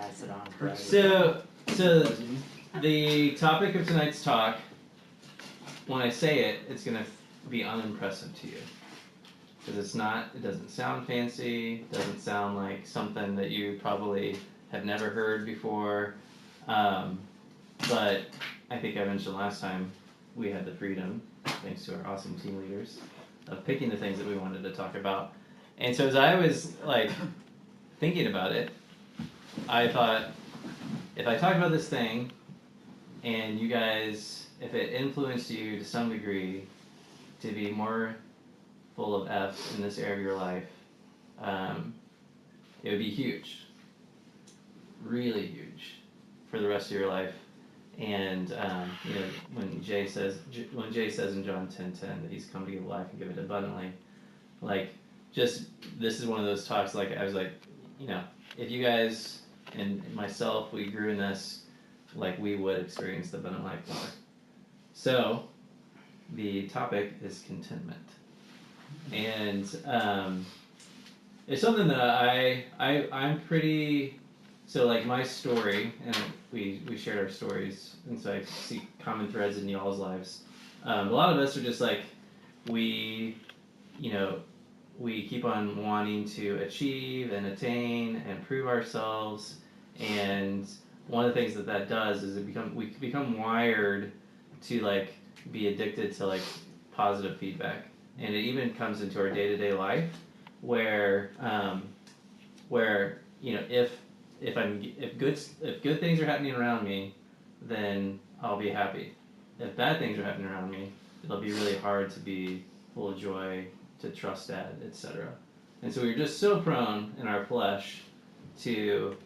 pass it on. Forever. So the topic of tonight's talk, when I say it, it's going to be unimpressive to you. Because it doesn't sound fancy, doesn't sound like something that you probably have never heard before. But I think I mentioned last time, we had the freedom, thanks to our awesome team leaders, of picking the things that we wanted to talk about. And so as I was thinking about it, I thought, if I talk about this thing, and you guys, if it influenced you to some degree to be more full of F's in this area of your life, it would be huge. Really huge for the rest of your life. And when Jay says in John 10:10 that he's come to give life and give it abundantly, this is one of those talks. I was like, if you guys and myself, we grew in this, we would experience the abundant life more. So the topic is contentment, and it's something that I'm pretty. So my story, and we shared our stories, and so I see common threads in y'all's lives. A lot of us are just we keep on wanting to achieve and attain and prove ourselves, and one of the things that does is we become wired to be addicted to positive feedback, and it even comes into our day-to-day life where if good things are happening around me, then I'll be happy. If bad things are happening around me, it'll be really hard to be full of joy, to trust Dad, etc. And so we're just so prone in our flesh to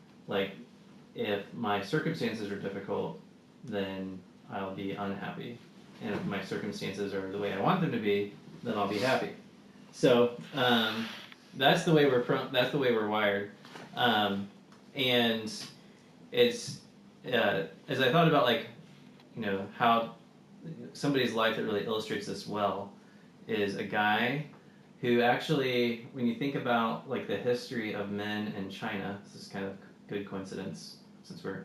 if my circumstances are difficult, then I'll be unhappy, and if my circumstances are the way I want them to be, then I'll be happy. So that's the way we're that's the way we're wired. And it's as I thought about how somebody's life that really illustrates this well is a guy who actually, when you think about the history of men in China, this is kind of good coincidence since we're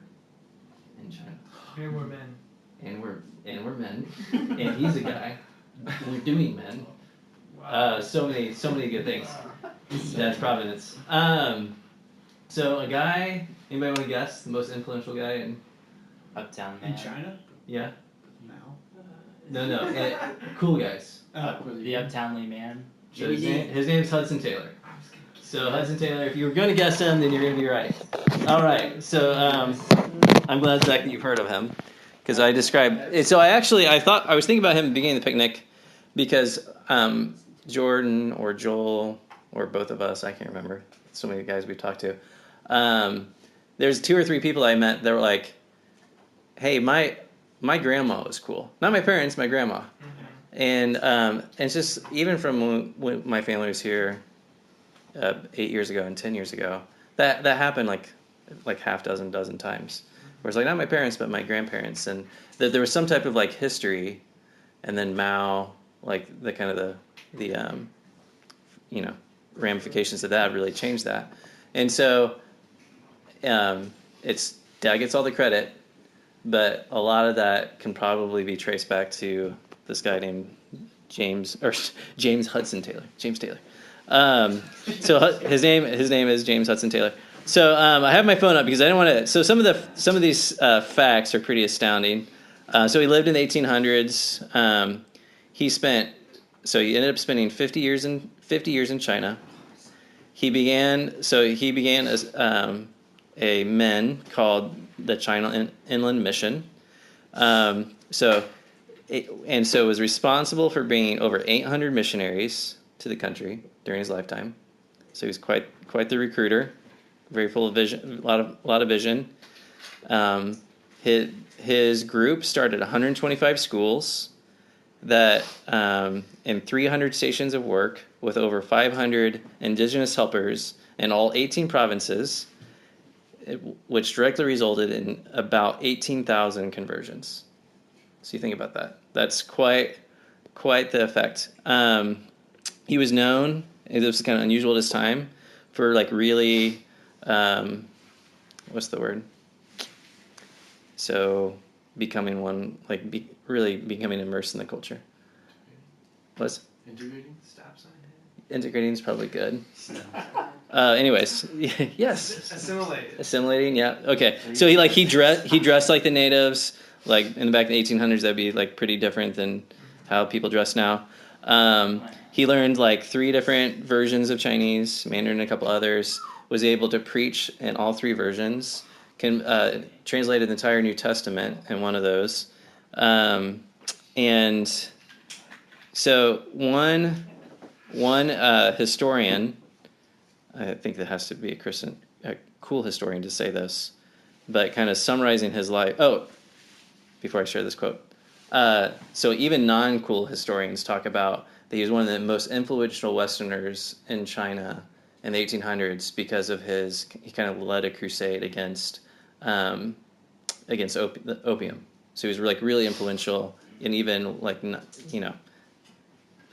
in China. And we're men. And we're men. And he's a guy. We're doing men. Wow. So many good things. That's Providence. So a guy, anybody want to guess the most influential guy in Uptown Man. In China? Yeah? No. No. Cool guys. The Uptown Lee Man. So his name's Hudson Taylor. So Hudson Taylor, if you were going to guess him, then you're going to be right. All right. So I'm glad, Zach, that you've heard of him, because I described. So I was thinking about him at the beginning of the picnic, because Jordan or Joel or both of us, I can't remember. So many guys we've talked to. There's 2 or 3 people I met that were like, "Hey, my grandma was cool. Not my parents, my grandma." And it's just, even from when my family was here 8 years ago and 10 years ago, that happened like half dozen times. Where it's not my parents, but my grandparents, and that there was some type of history, and then Mao, the kind of the ramifications of that really changed that. And so it's Dad gets all the credit, but a lot of that can probably be traced back to this guy named James Hudson Taylor. James Taylor. So his name is James Hudson Taylor. So I have my phone up because I didn't want to. So some of these facts are pretty astounding. So he lived in the 1800s. He ended up spending 50 years in China. He began as a men called the China Inland Mission. Was responsible for bringing over 800 missionaries to the country during his lifetime. So he was quite the recruiter, very full of vision, a lot of vision. His group started 125 schools and 300 stations of work with over 500 indigenous helpers in all 18 provinces, which directly resulted in about 18,000 conversions. So you think about that. That's quite the effect. He was known, it was kind of unusual at his time, for really what's the word? So becoming one, like really becoming immersed in the culture. What's Integrating? Stop sign? integrating is probably good. Anyways, yes. Assimilate. Yeah. Okay. So he dressed like the natives. Like in the back in the 1800s, that'd be like pretty different than how people dress now. He learned like 3 different versions of Chinese, Mandarin, and a couple others. Was able to preach in all 3 versions. Translated the entire New Testament in one of those. And so one historian, I think that has to be a cool historian to say this, but kind of summarizing his life. Oh, before I share this quote. So even non-cool historians talk about that he was one of the most influential Westerners in China in the 1800s because of he kind of led a crusade against opium. So he was like really influential in even like,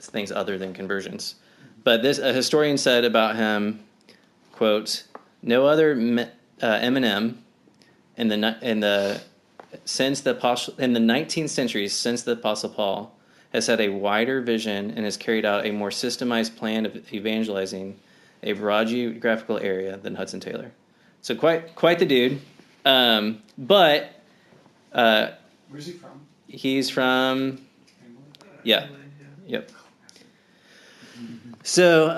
things other than conversions. But a historian said about him, quote, "No other M in the 19th century since the Apostle Paul has had a wider vision and has carried out a more systemized plan of evangelizing a broad geographical area than Hudson Taylor." So quite the dude. But Where's he from? he's from, yeah, England, yep. So,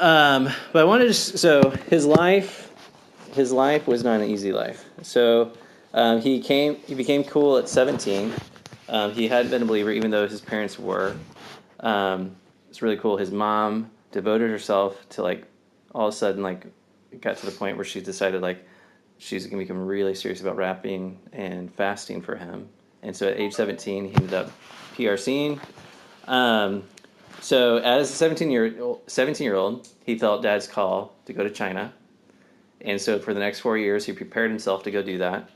but I wanted to. So his life was not an easy life. So he became cool at 17. He hadn't been a believer, even though his parents were. It's really cool. His mom devoted herself to like, all of a sudden, like, it got to the point where she decided like she's going to become really serious about rapping and fasting for him. And so at age 17, he ended up PRCing. So as a 17-year-old, he felt Dad's call to go to China. And so for the next 4 years, he prepared himself to go do that.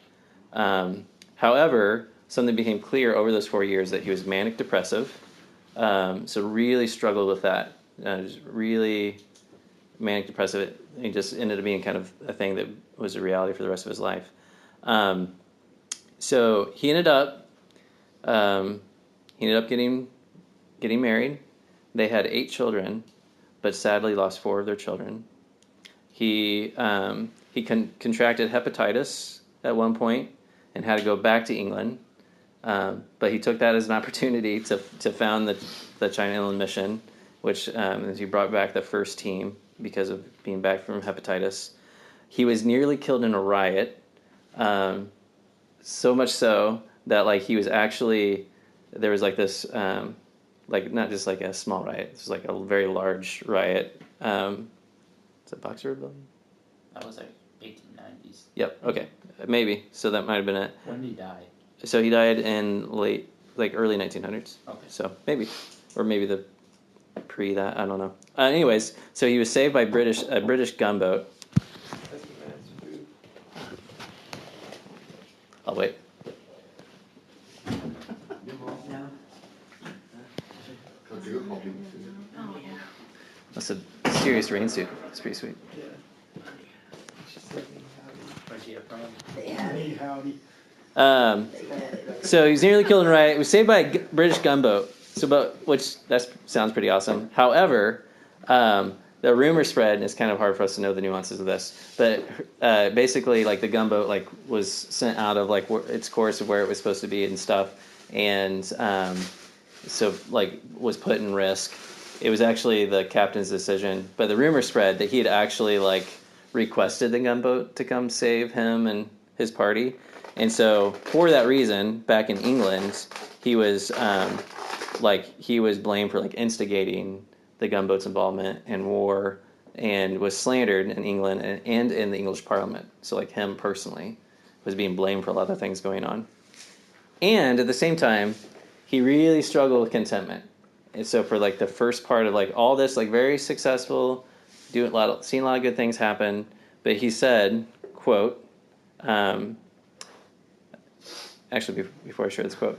However, something became clear over those 4 years that he was manic depressive. So really struggled with that. Just really manic depressive. It just ended up being kind of a thing that was a reality for the rest of his life. So he ended up getting married. They had 8 children, but sadly lost 4 of their children. He contracted hepatitis at one point and had to go back to England. But he took that as an opportunity to found the China Inland Mission, which he brought back the first team because of being back from hepatitis. He was nearly killed in a riot, so much so that like he was actually, there was like this, like not just like a small riot, this was like a very large riot. Is it Boxer Rebellion? That was like 1890s. Yep. Okay. Maybe. So that might have been it. When did he die? So he died in early 1900s. Okay. So maybe, or maybe the that, I don't know. Anyways, so he was saved by a British gunboat. I'll wait. That's a serious rain suit. It's pretty sweet. Where'd you get from? Hey, howdy. So he was nearly killed in a riot. He was saved by a British gunboat. Which that sounds pretty awesome. However, the rumor spread, and it's kind of hard for us to know the nuances of this, but basically, like the gunboat, like was sent out of like its course of where it was supposed to be and stuff, and so like was put in risk. It was actually the captain's decision, but the rumor spread that he had actually like requested the gunboat to come save him and his party, and so for that reason, back in England, he was. He was blamed for like instigating the gunboat's involvement in war and was slandered in England and in the English Parliament. So like him personally was being blamed for a lot of things going on. And at the same time, he really struggled with contentment. And so for like the first part of like all this, like very successful, seeing a lot of good things happen. But he said, quote, actually before I share this quote,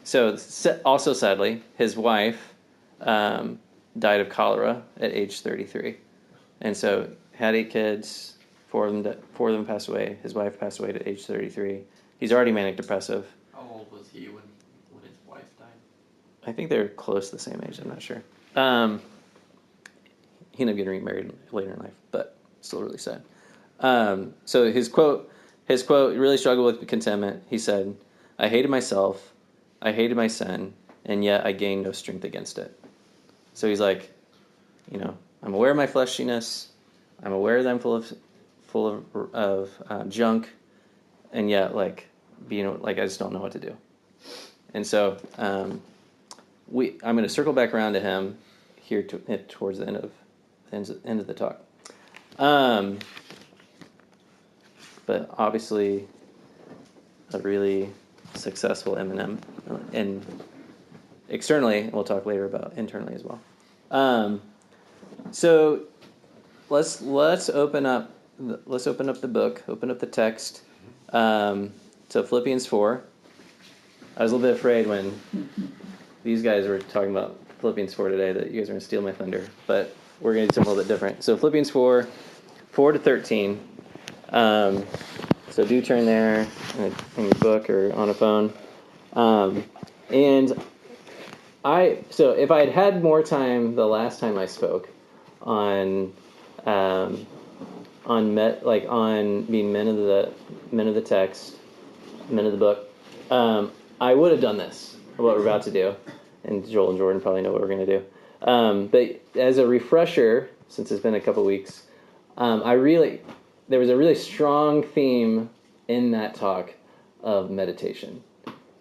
so also sadly, his wife died of cholera at age 33. And so had 8 kids, Four of them passed away. His wife passed away at age 33. He's already manic depressive. How old was he when his wife died? I think they're close to the same age. I'm not sure. He ended up getting remarried later in life, but still really sad. So his quote really struggled with contentment. He said, "I hated myself, I hated my sin, and yet I gained no strength against it." So he's like, I'm aware of my fleshiness. I'm aware that I'm full of junk, and yet I just don't know what to do. And so I'm going to circle back around to him here towards the end of the talk. But obviously, a really successful Eminem, and externally, and we'll talk later about internally as well. So let's open up the book, open up the text to Philippians 4. I was a little bit afraid when these guys were talking about Philippians 4 today that you guys are going to steal my thunder, but we're going to do something a little bit different. So Philippians 4 to 13. So do turn there in your book or on a phone. And if I had more time the last time I spoke on being men of the text, men of the book, I would have done this, what we're about to do, and Joel and Jordan probably know what we're going to do. But as a refresher, since it's been a couple weeks, there was a really strong theme in that talk of meditation,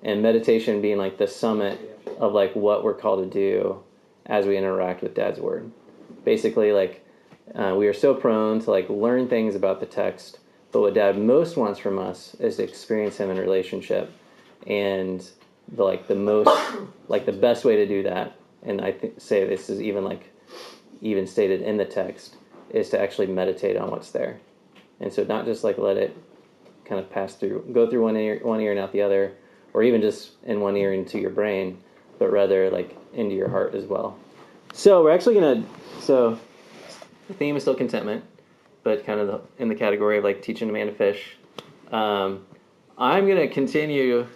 and meditation being like the summit of like what we're called to do as we interact with Dad's Word. Basically, we are so prone to learn things about the text, but what Dad most wants from us is to experience Him in relationship, and the best way to do that, and I say this is even stated in the text, is to actually meditate on what's there. And so not just let it kind of go through one ear and out the other, or even just in one ear into your brain, but rather into your heart as well. So we're actually so the theme is still contentment, but kind of in the category of teaching a man to fish. I'm going to continue,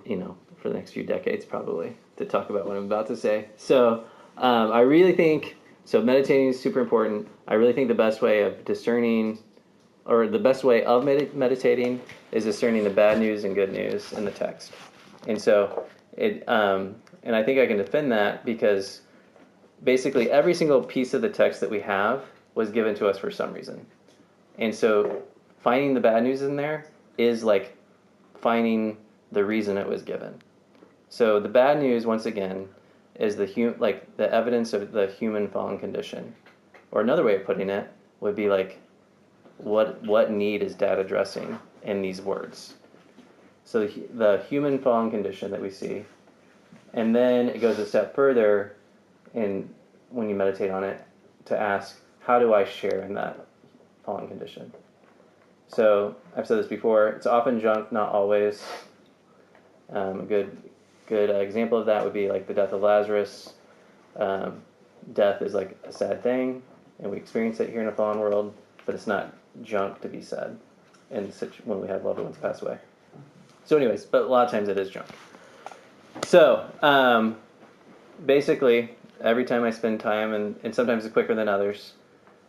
for the next few decades probably, to talk about what I'm about to say. So I really think, meditating is super important. I really think the best way of discerning, or the best way of meditating, is discerning the bad news and good news in the text. And so, and I think I can defend that because basically every single piece of the text that we have was given to us for some reason. And so finding the bad news in there is finding the reason it was given. So the bad news, once again, is the evidence of the human fallen condition. Or another way of putting it would be what need is Dad addressing in these words? So the human fallen condition that we see, and then it goes a step further, and when you meditate on it, to ask, how do I share in that fallen condition? So I've said this before. It's often junk, not always. A good example of that would be the death of Lazarus. Death is a sad thing, and we experience it here in a fallen world, but it's not junk to be sad when we have loved ones pass away. So anyways, but a lot of times it is junk. So basically, every time I spend time, and sometimes it's quicker than others,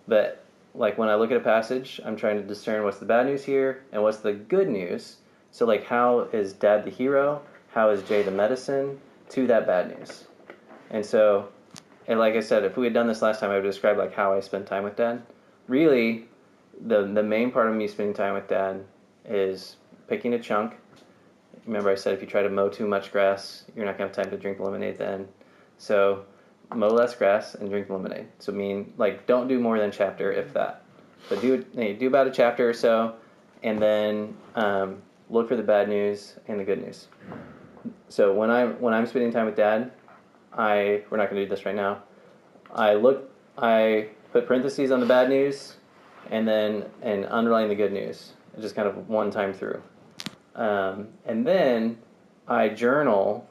but when I look at a passage, I'm trying to discern what's the bad news here and what's the good news. So how is Dad the hero? How is Jay the medicine to that bad news? And so, and like I said, if we had done this last time, I would describe how I spend time with Dad. Really, the main part of me spending time with Dad is picking a chunk. Remember I said if you try to mow too much grass, you're not going to have time to drink lemonade then. So mow less grass and drink lemonade. So don't do more than a chapter, if that. But do about a chapter or so, and then look for the bad news and the good news. So when I'm spending time with Dad, we're not going to do this right now. I put parentheses on the bad news, and underline the good news. Just kind of one time through. And then I journal.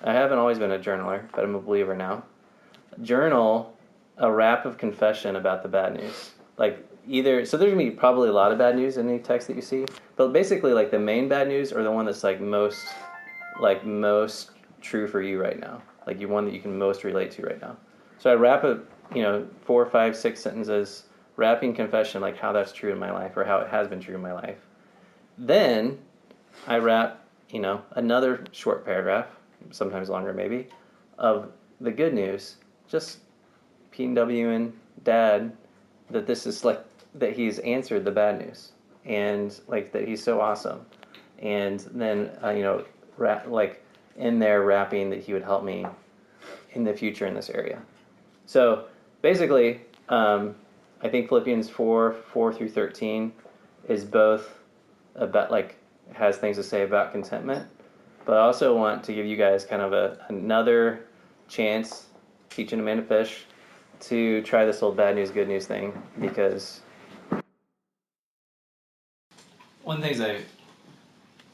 I haven't always been a journaler, but I'm a believer now. Journal a rap of confession about the bad news. like either, so there's gonna be probably a lot of bad news in any text that you see, but basically like the main bad news or the one that's like most true for you right now, like you one that you can most relate to right now. So I wrap it, 4, 5, 6 sentences, wrapping confession like how that's true in my life or how it has been true in my life. Then I wrap, another short paragraph, sometimes longer maybe, of the good news, just PW and Dad, that this is like that he's answered the bad news and like that he's so awesome, and then like in there wrapping that he would help me in the future in this area. So basically, I think Philippians 4 through 13 is both about like has things to say about contentment, but I also want to give you guys kind of another chance teaching Amanda Fish to try this old bad news, good news thing, because one of the things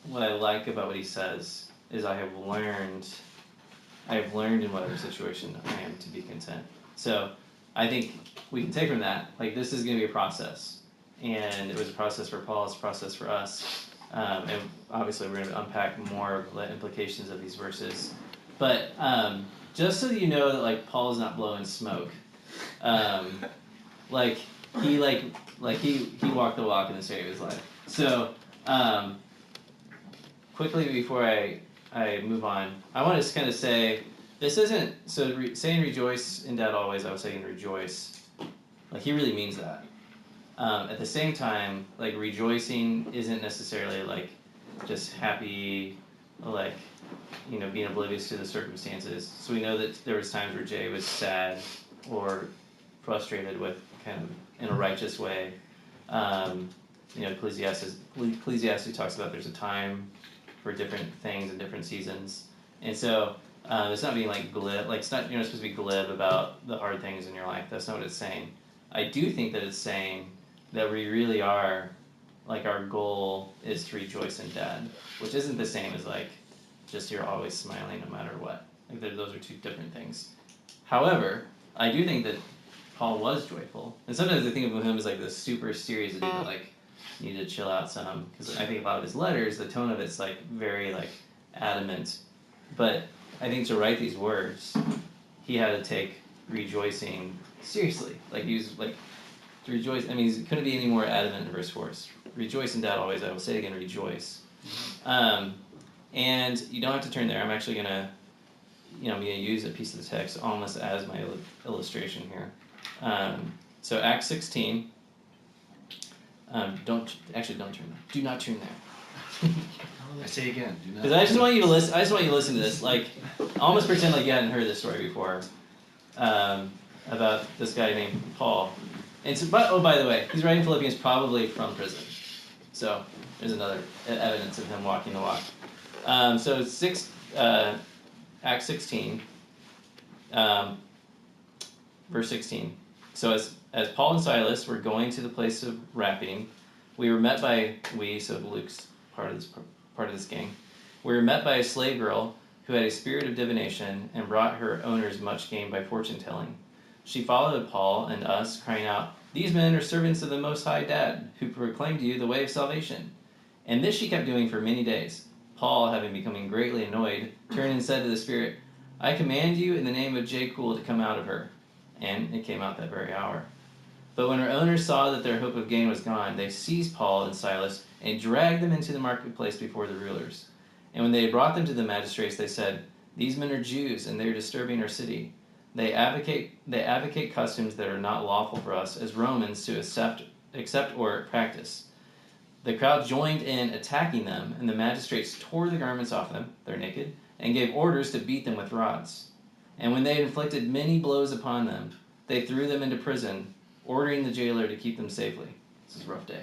what I like about what he says is I have learned in whatever situation I am to be content. So I think we can take from that, like this is going to be a process, and it was a process for Paul, it's a process for us, and obviously we're going to unpack more of the implications of these verses, but just so that you know that like Paul's not blowing smoke, like he walked the walk in this area of his life. So quickly before I move on, I want to kind of say this isn't saying rejoice in Dad always. I was saying rejoice, like he really means that. At the same time, like rejoicing isn't necessarily like just happy, like being oblivious to the circumstances. So we know that there was times where Jay was sad or frustrated with kind of in a righteous way. Ecclesiastes talks about there's a time for different things and different seasons, and so it's not being like glib. Like it's not you're not supposed to be glib about the hard things in your life. That's not what it's saying. I do think that it's saying that we really are like our goal is to rejoice in Dad, which isn't the same as like just you're always smiling no matter what. Like those are two different things. However, I do think that Paul was joyful, and sometimes I think of him as like this super serious dude that like need to chill out some, because I think a lot of his letters, the tone of it's like very like adamant, but I think to write these words, he had to take rejoicing seriously. Like he was like to rejoice. I mean, he couldn't be any more adamant in verse 4. Rejoice in Dad always. I will say it again, rejoice. And you don't have to turn there. I'm actually gonna use a piece of the text almost as my illustration here. So Acts 16. Don't turn there. Do not turn there. I say again, do not. Because I just want you to listen. I just want you to listen to this. Like, almost pretend like you hadn't heard this story before, about this guy named Paul. And so, by the way, he's writing Philippians probably from prison. So there's another evidence of him walking the walk. So Acts 16, verse 16. So as Paul and Silas were going to the place of wrapping, we were met by so Luke's part of this gang. We were met by a slave girl who had a spirit of divination and brought her owners much gain by fortune telling. She followed Paul and us, crying out, "These men are servants of the Most High Dad, who proclaim to you the way of salvation." And this she kept doing for many days. Paul, having become greatly annoyed, turned and said to the spirit, "I command you in the name of J-Cool to come out of her." And it came out that very hour. But when her owners saw that their hope of gain was gone, they seized Paul and Silas and dragged them into the marketplace before the rulers. And when they had brought them to the magistrates, they said, "These men are Jews, and they are disturbing our city. They advocate customs that are not lawful for us as Romans to accept or practice." The crowd joined in attacking them, and the magistrates tore the garments off them, they're naked, and gave orders to beat them with rods. And when they had inflicted many blows upon them, they threw them into prison, ordering the jailer to keep them safely. This is a rough day.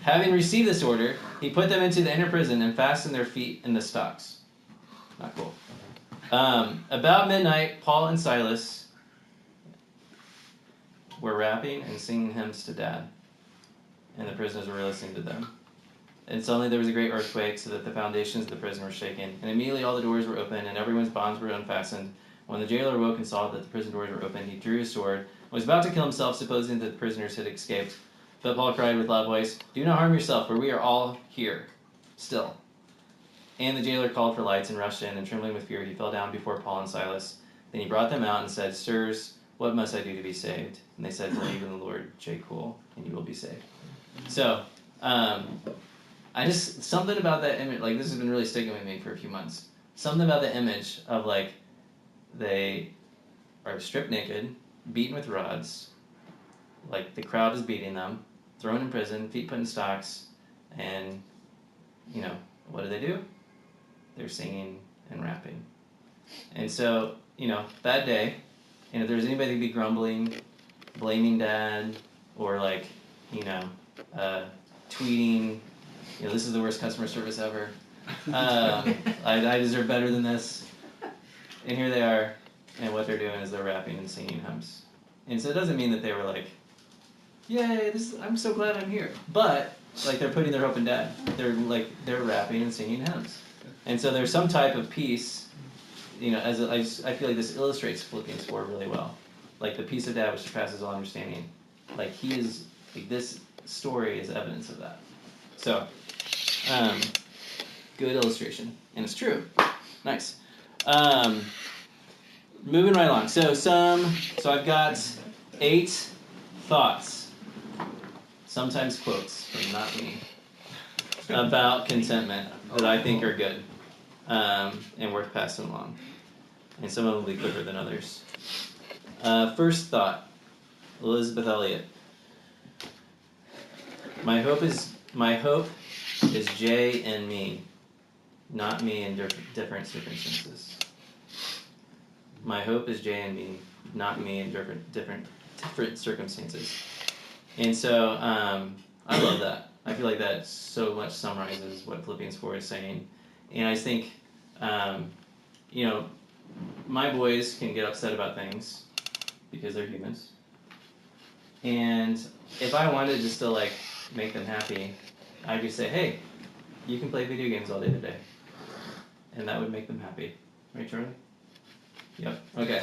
Having received this order, he put them into the inner prison and fastened their feet in the stocks. Not cool. About midnight, Paul and Silas were rapping and singing hymns to Dad, and the prisoners were listening to them. And suddenly there was a great earthquake, so that the foundations of the prison were shaken. And immediately all the doors were open, and everyone's bonds were unfastened. When the jailer awoke and saw that the prison doors were open, he drew his sword, was about to kill himself, supposing that the prisoners had escaped. But Paul cried with loud voice, "Do not harm yourself, for we are all here, still." And the jailer called for lights and rushed in, and trembling with fear, he fell down before Paul and Silas. Then he brought them out and said, "Sirs, what must I do to be saved?" And they said, "Believe in the Lord J. and you will be saved." So, I just, something about that image, like, this has been really sticking with me for a few months. Something about the image of, like, they are stripped naked, beaten with rods, like, the crowd is beating them, thrown in prison, feet put in stocks, and, you know, what do? They're singing and rapping. And so, you know, that day, and if there's anybody who'd be grumbling, blaming dad, or, like, you know, tweeting, you know, this is the worst customer service ever. I deserve better than this. And here they are, and what they're doing is they're rapping and singing hymns. And so it doesn't mean that they were like, "Yay, I'm so glad I'm here." But, like, they're putting their hope in dad. They're rapping and singing hymns. And so there's some type of peace, you know, I feel like this illustrates Philippians 4 really well. Like, the peace of dad which surpasses all understanding. Like, he is, like, this story is evidence of that. So, good illustration. And it's true. Nice. Moving right along. So I've got 8 thoughts, sometimes quotes from not me, about contentment that I think are good, and worth passing along. And some of them will be quicker than others. First thought, Elizabeth Elliot. My hope is Jay and me, not me in different circumstances. My hope is Jay and me, not me in different circumstances. And so I love that. I feel like that so much summarizes what Philippians 4 is saying. And I think, you know, my boys can get upset about things because they're humans. And if I wanted just to, like, make them happy, I could say, "Hey, you can play video games all day today." And that would make them happy. Right, Charlie? Yep. Okay.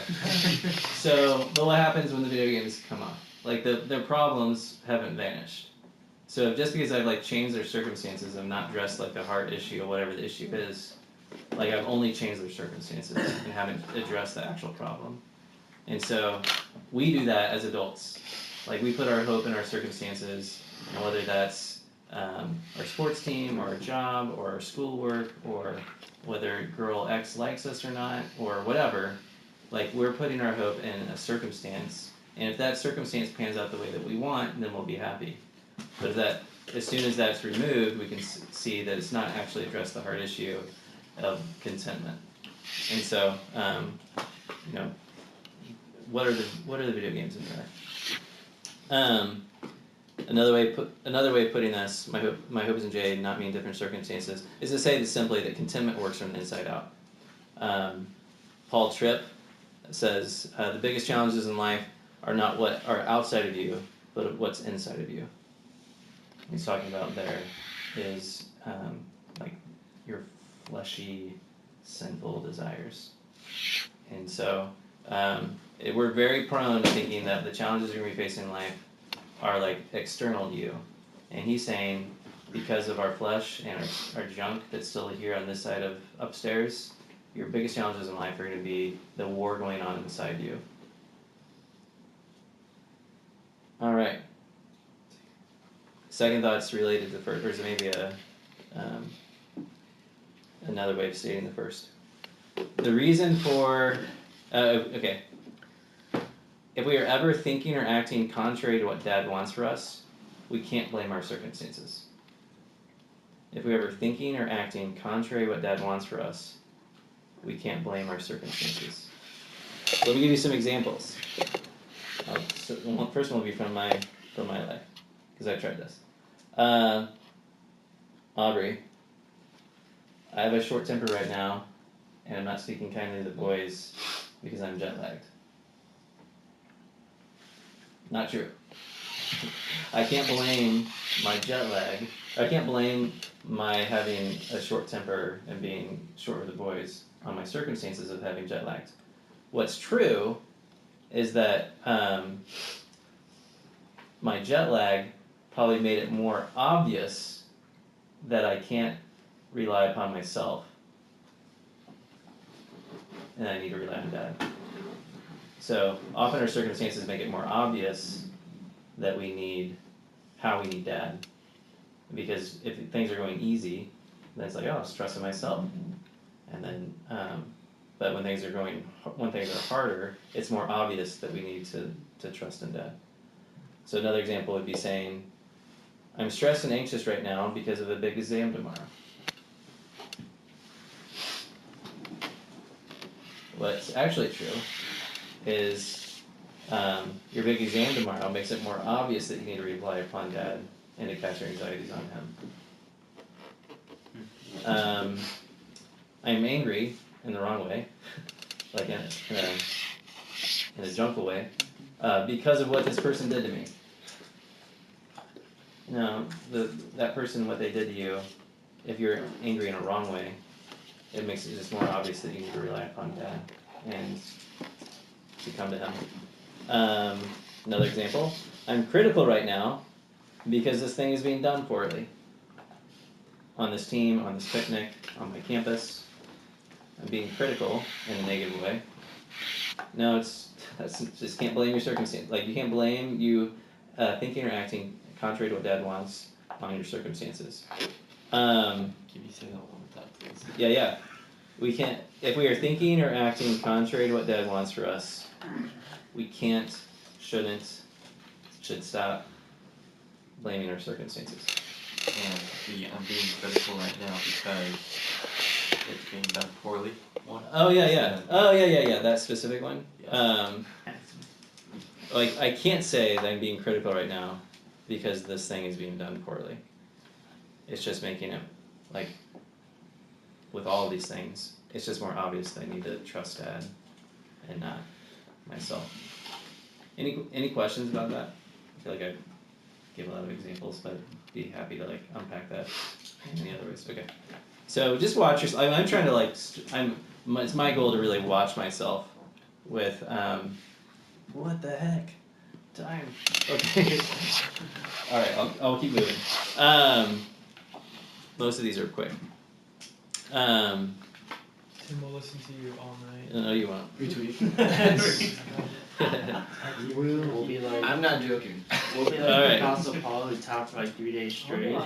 So, but what happens when the video games come off? Like, their problems haven't vanished. So just because I've, like, changed their circumstances and not addressed, like, the heart issue or whatever the issue is, like, I've only changed their circumstances and haven't addressed the actual problem. And so we do that as adults. Like, we put our hope in our circumstances, and whether that's our sports team or our job or our schoolwork or whether girl X likes us or not or whatever, like, we're putting our hope in a circumstance, and if that circumstance pans out the way that we want, then we'll be happy. But as soon as that's removed, we can see that it's not actually addressed the hard issue of contentment. And so, you know, what are the video games in your life? Another way of putting this, my hope is in Jay, not me in different circumstances, is to say simply that contentment works from the inside out. Paul Tripp says the biggest challenges in life are not what are outside of you, but what's inside of you. He's talking about there is like your fleshy, sinful desires, and so we're very prone to thinking that the challenges you're going to be facing in life are, like, external to you. And he's saying, because of our flesh and our junk that's still here on this side of upstairs, your biggest challenges in life are going to be the war going on inside you. All right. Second thought's related to the first, or maybe another way of stating the first. The reason for okay. If we are ever thinking or acting contrary to what Dad wants for us, we can't blame our circumstances. If we're ever thinking or acting contrary to what Dad wants for us, we can't blame our circumstances. Let me give you some examples. So the first one will be from my life, because I've tried this. Aubrey, I have a short temper right now, and I'm not speaking kindly to the boys because I'm jet lagged. Not true. I can't blame my jet lag. I can't blame my having a short temper and being short with the boys on my circumstances of having jet lagged. What's true is that my jet lag probably made it more obvious that I can't rely upon myself, and I need to rely on Dad. So often our circumstances make it more obvious that we need how we need Dad, because if things are going easy, then it's like, oh, it's trusting myself, and then but when things are harder, it's more obvious that we need to trust in Dad. So another example would be saying, I'm stressed and anxious right now because of a big exam tomorrow. What's actually true is your big exam tomorrow makes it more obvious that you need to rely upon Dad and to cast your anxieties on him. I'm angry in the wrong way, like in a junkful way, because of what this person did to me. No, that person, what they did to you, if you're angry in a wrong way, it makes it just more obvious that you need to rely upon Dad and to come to him. Another example, I'm critical right now because this thing is being done poorly. On this team, on this picnic, on my campus, I'm being critical in a negative way. No, that's just can't blame your circumstance. Like, you can't blame you thinking or acting contrary to what Dad wants on your circumstances. Can you say that one more time, please? Yeah. We can't, if we are thinking or acting contrary to what Dad wants for us, we can't, should stop blaming our circumstances. And I'm being critical right now because it's being done poorly. One. Oh yeah. That specific one. Yes. Like, I can't say that I'm being critical right now because this thing is being done poorly. It's just making it, like, with all of these things, it's just more obvious that I need to trust Dad and not myself. Any questions about that? I feel like I gave a lot of examples, but be happy to like unpack that in any other ways. Okay. So just watch yourself. I'm trying to it's my goal to really watch myself with what the heck? Time. Okay. All right, I'll keep moving. Most of these are quick. Tim will listen to you all night. No, you won't. Retweet. We'll be like, I'm not joking. we'll be like Alright. Picasso Paul who talked for like 3 days straight. I'll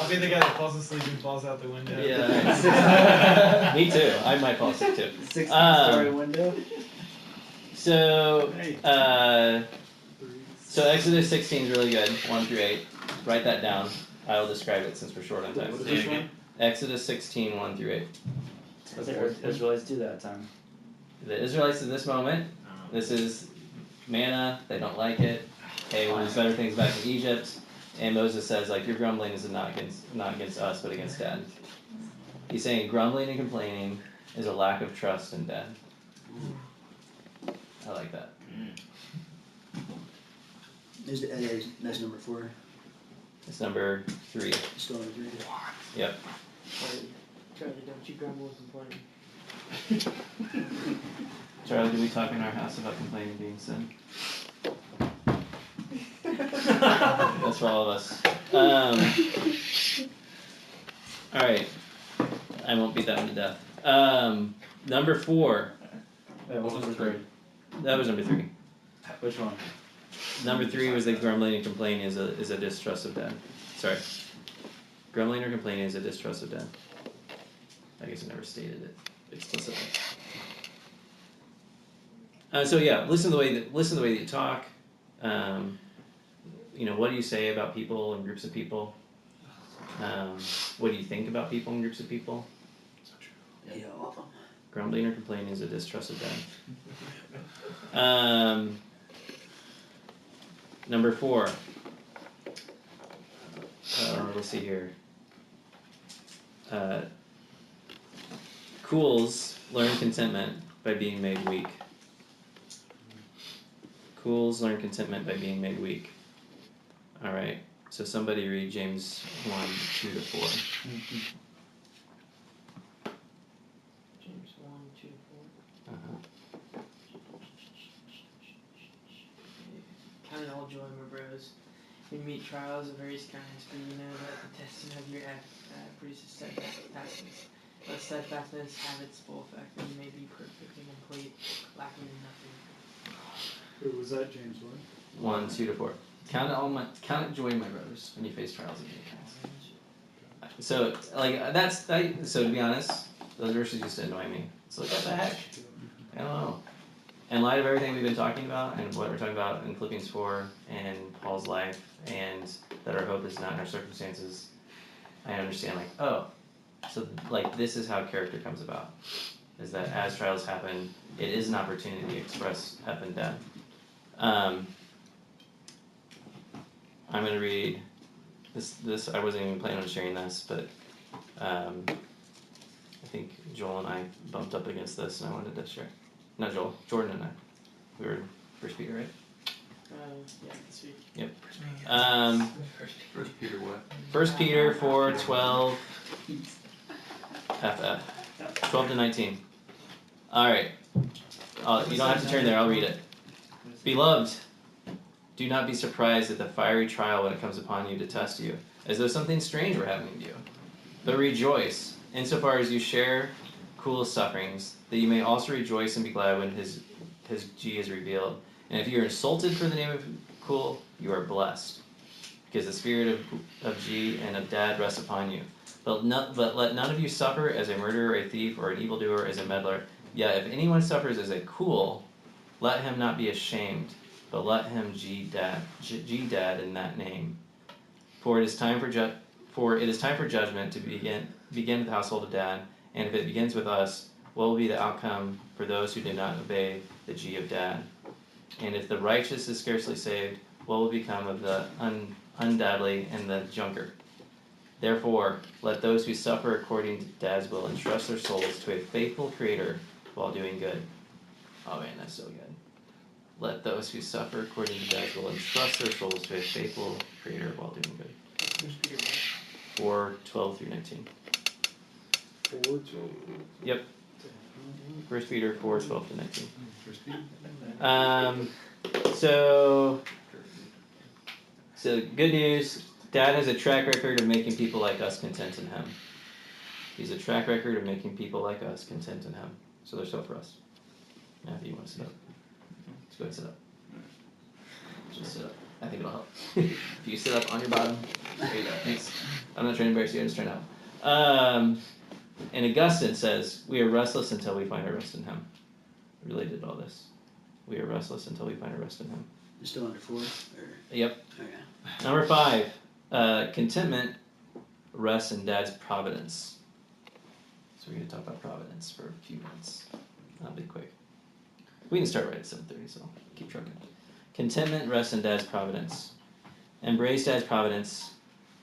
be the guy that falls asleep and falls out the window. Yeah. Me too. I might fall asleep too. 16-story window. So so Exodus 16 is really good, 1 through 8. Write that down. I will describe it since we're short on time. Which one? Exodus 16, 1 through 8. What did the Israelites do that time? The Israelites at this moment, this is manna, they don't like it. Hey, well, there's better things back in Egypt. And Moses says, like, your grumbling is not against us, but against Dad. He's saying grumbling and complaining is a lack of trust in Dad. I like that. That's number 4. It's number 3. Still number 3. Yep. Charlie, don't you grumble and complain. Charlie, did we talk in our house about complaining being sin? That's for all of us. Alright. I won't beat that one to death. Number 4. Wait, what was number 3? That was number 3. Which one? Number 3 was that grumbling and complaining is a distrust of Dad. Sorry. Grumbling or complaining is a distrust of Dad. I guess I never stated it explicitly. So yeah, listen to the way that you talk. What do you say about people and groups of people? What do you think about people and groups of people? So true. Yeah, all of them. Grumbling or complaining is a distrust of Dad. Number 4. Let's see here. Cools learn contentment by being made weak. Cools learn contentment by being made weak. Alright, so somebody read James 1, 2 to 4. James 1, 2 to 4. Uh-huh. you meet trials of various kinds, for you know that the testing of your produces steadfastness. Let steadfastness have its full effect, and you may be perfect and complete, lacking in nothing. Who was that, James? What? 1, 2 to 4. Count it joy, my brothers, when you face trials of many kinds. So, so to be honest, those verses used to annoy me. So what the heck? I don't know. In light of everything we've been talking about, and what we're talking about in Philippians 4, and Paul's life, and that our hope is not in our circumstances, I understand, so this is how character comes about. Is that as trials happen, it is an opportunity to express F and death. I'm going to read this. I wasn't even planning on sharing this, but I think Joel and I bumped up against this, and I wanted to share. Not Joel, Jordan and I. We were in 1 Peter, right? Yeah, this week. Yep. First Peter what? 1 Peter 4:12 FF 12 to 19. All right. You don't have to turn there. I'll read it. Beloved, do not be surprised at the fiery trial when it comes upon you to test you, as though something strange were happening to you. But rejoice, insofar as you share cool sufferings, that you may also rejoice and be glad when his G is revealed. And if you are insulted for the name of cool, you are blessed, because the spirit of G and of Dad rests upon you. But let none of you suffer as a murderer, a thief, or an evildoer, as a meddler. Yet if anyone suffers as a cool, let him not be ashamed, but let him G Dad in that name. For it is time for judgment to begin with the household of Dad, and if it begins with us, what will be the outcome for those who did not obey the G of Dad? And if the righteous is scarcely saved, what will become of the undadly and the junker? Therefore, let those who suffer according to Dad's will entrust their souls to a faithful Creator while doing good. Oh man, that's so good. Let those who suffer according to Dad's will entrust their souls to a faithful Creator while doing good. 4:12 through 19. 4:12. Yep. 1 Peter 4:12 to 19. First Peter. So good news. Dad has a track record of making people like us content in Him. He's a track record of making people like us content in Him. So there's hope for us. Matthew, you want to sit up? Let's go ahead and sit up. Just sit up. I think it'll help. If you sit up on your bottom, there you go. Thanks. I'm not trying to embarrass you. I'm just trying to help. And Augustine says, we are restless until we find our rest in Him. Related to all this. We are restless until we find our rest in Him. You're still under 4? Or? Yep. Okay. Number 5. Contentment rests in Dad's providence. So we're going to talk about providence for a few minutes. That'll be quick. We can start right at 7:30, so keep trucking. Contentment rests in Dad's providence. Embrace Dad's providence.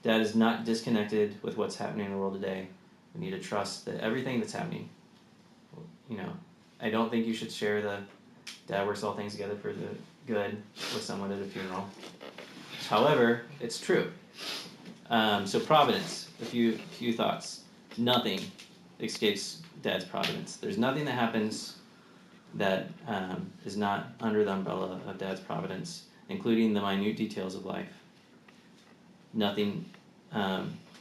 Dad is not disconnected with what's happening in the world today. We need to trust that everything that's happening, I don't think you should share the Dad works all things together for the good with someone at a funeral. However, it's true. So providence, a few thoughts. Nothing escapes Dad's providence. There's nothing that happens that is not under the umbrella of Dad's providence, including the minute details of life. Nothing.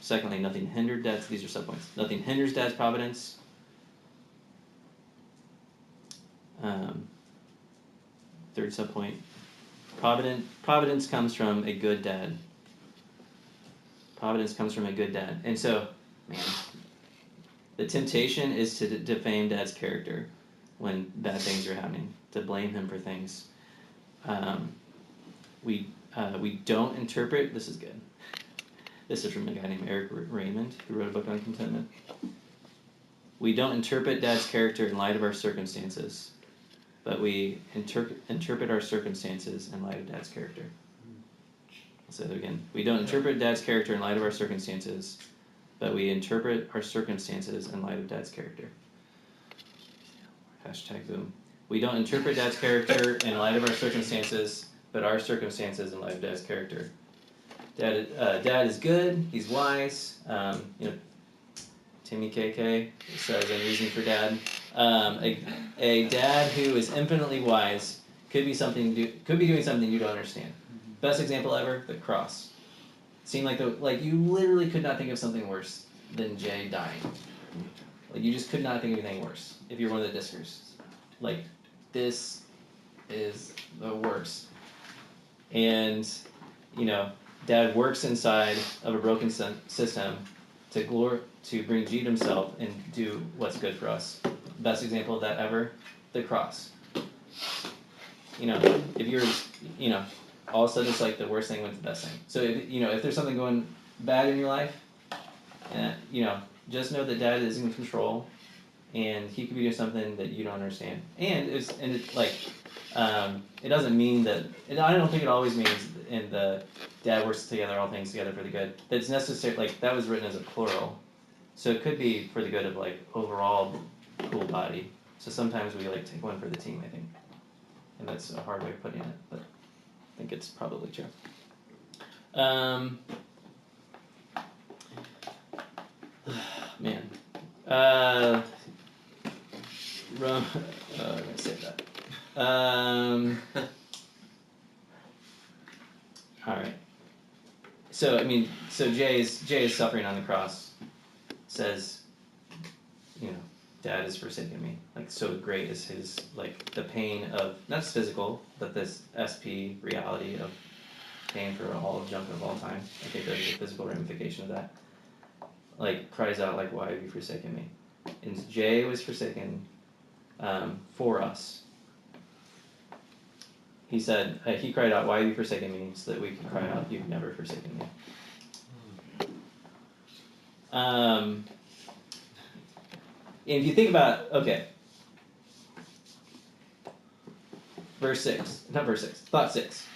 Secondly, nothing hindered Dad's. These are subpoints. Nothing hinders Dad's providence. Third subpoint. Providence comes from a good dad. Providence comes from a good dad, and so, man, the temptation is to defame Dad's character when bad things are happening, to blame him for things. We don't interpret. This is good. This is from a guy named Eric Raymond, who wrote a book on contentment. We don't interpret Dad's character in light of our circumstances, but we interpret our circumstances in light of Dad's character. I'll say that again. We don't interpret Dad's character in light of our circumstances, but we interpret our circumstances in light of Dad's character. #boom. We don't interpret Dad's character in light of our circumstances, but our circumstances in light of Dad's character. Dad is good. He's wise. Timmy KK says in Reasoning for Dad, a dad who is infinitely wise could be doing something you don't understand. Best example ever: the cross. seemed like you literally could not think of something worse than Jay dying. Like you just could not think of anything worse if you're one of the Diskers. Like this is the worst. And Dad works inside of a broken system to bring G to himself and do what's good for us. Best example of that ever, the cross. If you're, all of a sudden it's like the worst thing went to the best thing. So if there's something going bad in your life, just know that Dad is in control, and he could be doing something that you don't understand. And it doesn't mean that. And I don't think it always means in the Dad works together, all things together for the good. That's necessary. Like that was written as a plural, so it could be for the good of like overall cool body. So sometimes we like take one for the team, I think, and that's a hard way of putting it, but I think it's probably true. Man. I'm gonna save that. Alright. So Jay is suffering on the cross. Says, Dad has forsaken me. Like so great is his the pain of not just physical, but this SP reality of pain for all junk of all time. I think there's a physical ramification of that. Cries out why have you forsaken me? And Jay was forsaken for us. He said, he cried out, why have you forsaken me? So that we can cry out, you've never forsaken me. And if you think about, thought 6.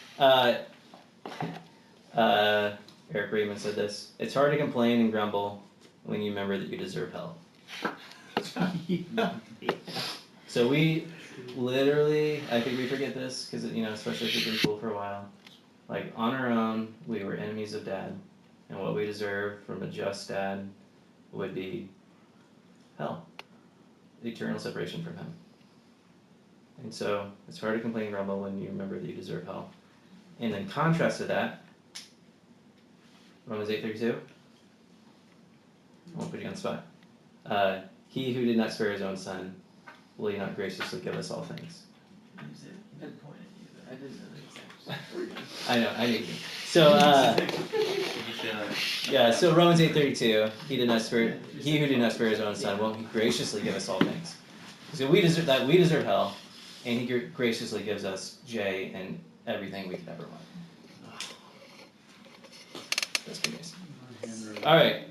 Eric Raymond said this, it's hard to complain and grumble when you remember that you deserve hell. So we literally, I think we forget this, because, especially if we've been cool for a while, on our own, we were enemies of Dad, and what we deserve from a just Dad would be hell. Eternal separation from him. And so, it's hard to complain and grumble when you remember that you deserve hell. And in contrast to that, Romans 8:32, I won't put you on the spot. He who did not spare his own son, will he not graciously give us all things? Good point at you, but I didn't know the exact. I know, I knew you. So, so Romans 8:32, he who did not spare his own son, won't he graciously give us all things? So we deserve hell, and he graciously gives us Jay and everything we could ever want. That's pretty nice. Alright,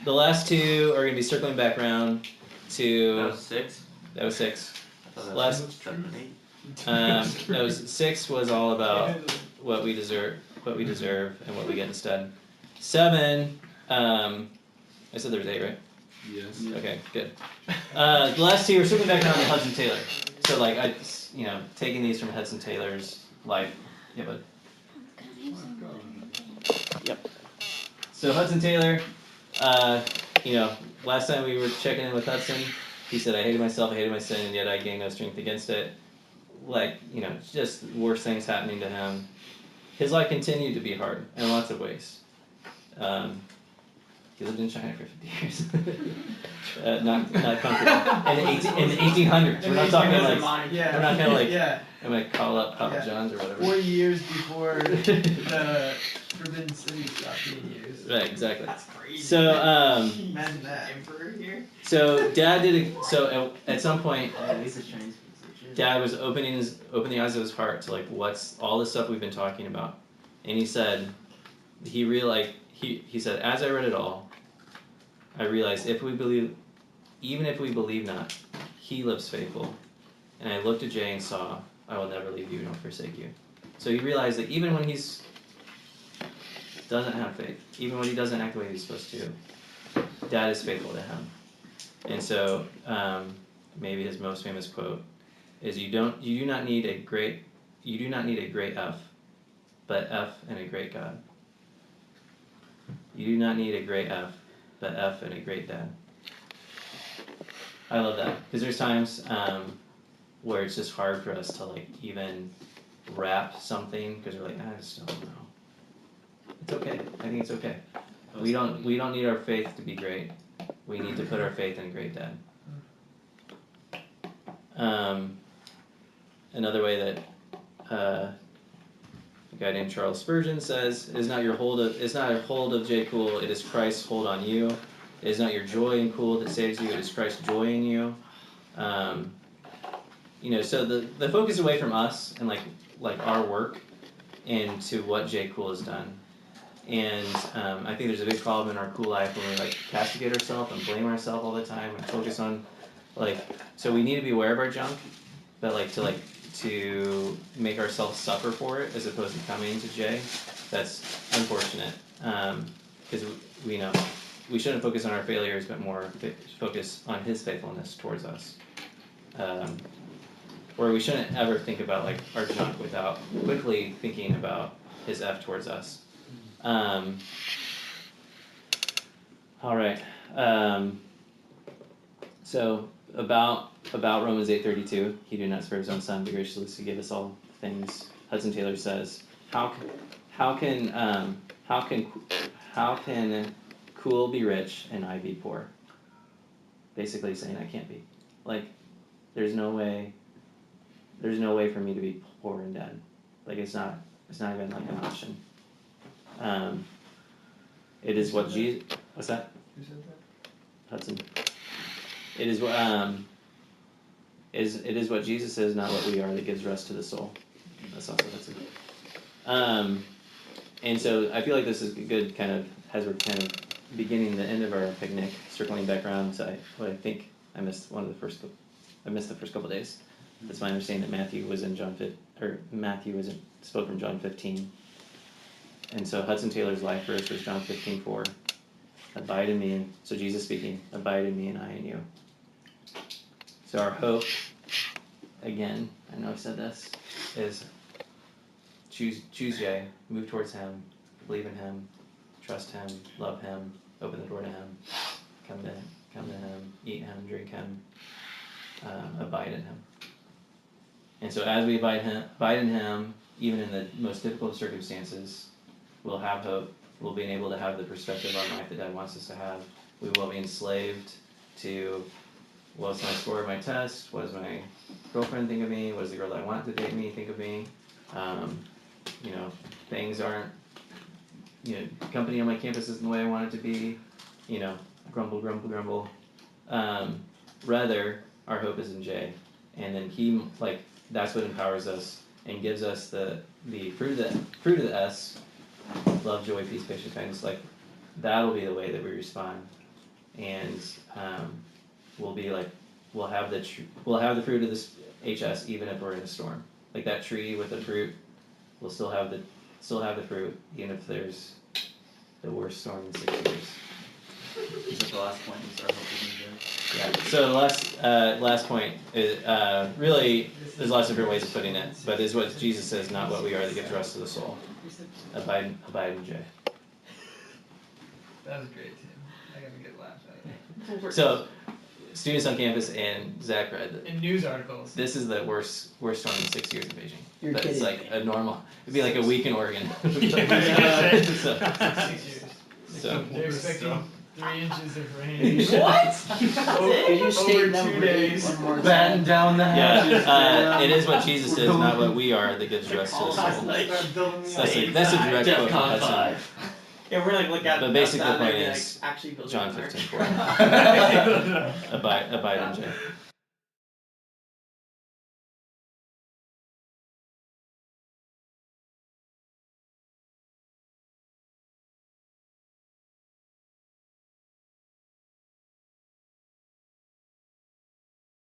the last two are going to be circling back around to... That was 6? That was 6. I thought that Last... was 7 and 8. That was 6 was all about what we deserve, and what we get instead. 7, I said there was 8, right? Yes. Okay, good. The last two are circling back around to Hudson Taylor. So taking these from Hudson Taylor's life. Yeah, bud. Yep. So Hudson Taylor, last time we were checking in with Hudson, he said, I hated myself, I hated my sin, and yet I gained no strength against it. Just worse things happening to him. His life continued to be hard in lots of ways. He lived in China for 50 years. Not comfortable. In the 1800s. We're not talking we're not kind of I'm going to call up Papa John's or whatever. 40 years before the Forbidden City stopped being used. Right, exactly. That's crazy. So, Imagine that. Emperor here? so Dad at some point, At least the Chinese people. Dad was opening the eyes of his heart to what's all the stuff we've been talking about, and he said, he said, as I read it all, I realized even if we believe not, He lives faithful, and I looked at Jay and saw, I will never leave you nor forsake you. So he realized that even when he's doesn't have faith, even when he doesn't act the way he's supposed to, Dad is faithful to him. And so maybe his most famous quote is, you do not need a great F, but F and a great God. You do not need a great F, but F and a great Dad. I love that, because there's times where it's just hard for us to even wrap something, because we're I just don't know. It's okay. I think it's okay. We don't need our faith to be great. We need to put our faith in a great dad. Another way that a guy named Charles Spurgeon says, "It is not your hold of J. Cool. It is Christ's hold on you. It is not your joy in Cool that saves you. It is Christ's joy in you." So the focus away from us and like our work into what J. Cool has done. And I think there's a big problem in our Cool life when we like castigate ourselves and blame ourselves all the time and focus on so we need to be aware of our junk, but to make ourselves suffer for it as opposed to coming to Jay, that's unfortunate. Because we shouldn't focus on our failures, but more focus on His faithfulness towards us. Or we shouldn't ever think about like our junk without quickly thinking about His F towards us. All right. So about Romans 8:32, He did not spare His own Son, but graciously gave us all things. Hudson Taylor says, how can Cool be rich and I be poor? Basically saying I can't be. Like, there's no way for me to be poor and dead. Like it's not even like an option. It is what Jesus. What's that? Who said that? Hudson. It is what it is what Jesus is, not what we are, that gives rest to the soul. That's also Hudson. And so I feel like this is a good kind of, as we're kind of beginning the end of our picnic, circling back around to what I think I missed the first couple of days. That's my understanding that Matthew spoke from John 15. And so Hudson Taylor's life verse was John 15:4. Abide in me, so Jesus speaking, abide in me and I in you. So our hope, again, I know I've said this, is choose Jay, move towards Him, believe in Him, trust Him, love Him, open the door to Him, come to Him, eat Him, drink Him, abide in Him. And so as we abide in Him, even in the most difficult circumstances, we'll have hope. We'll be able to have the perspective on life that God wants us to have. We won't be enslaved to what's my score of my test, what does my girlfriend think of me, what does the girl that I want to date me think of me. Things aren't, company on my campus isn't the way I want it to be, grumble. Rather, our hope is in Jay. And then He, that's what empowers us and gives us the fruit of the S, love, joy, peace, patience, kindness. That'll be the way that we respond, and we'll have the fruit of this HS even if we're in a storm. Like that tree with the fruit, we'll still have the fruit even if there's the worst storm in 6 years. Is that the last point? Is our hope is in Jay? Yeah. So the last point is really there's lots of different ways of putting it, but is what Jesus says, not what we are, that gives rest to the soul. Abide in Jay. That was great, Tim. I got a good laugh out of it. So, students on campus and Zach read In news articles. this is the worst storm in 6 years in Beijing. You're But it's kidding. like a normal. It'd be like a week in Oregon. Yeah. So, 6 years. so They're expecting 3 inches of rain. Could you state Over them 2 briefly days. one more time? Batten down the hatches. yeah, it is what Jesus is, not what we are, that gives rest to the soul. That's a direct quote from Hudson. Yeah, we're look at The basic outside point and, is actually building John an ark. 15:4. Abide in Jay.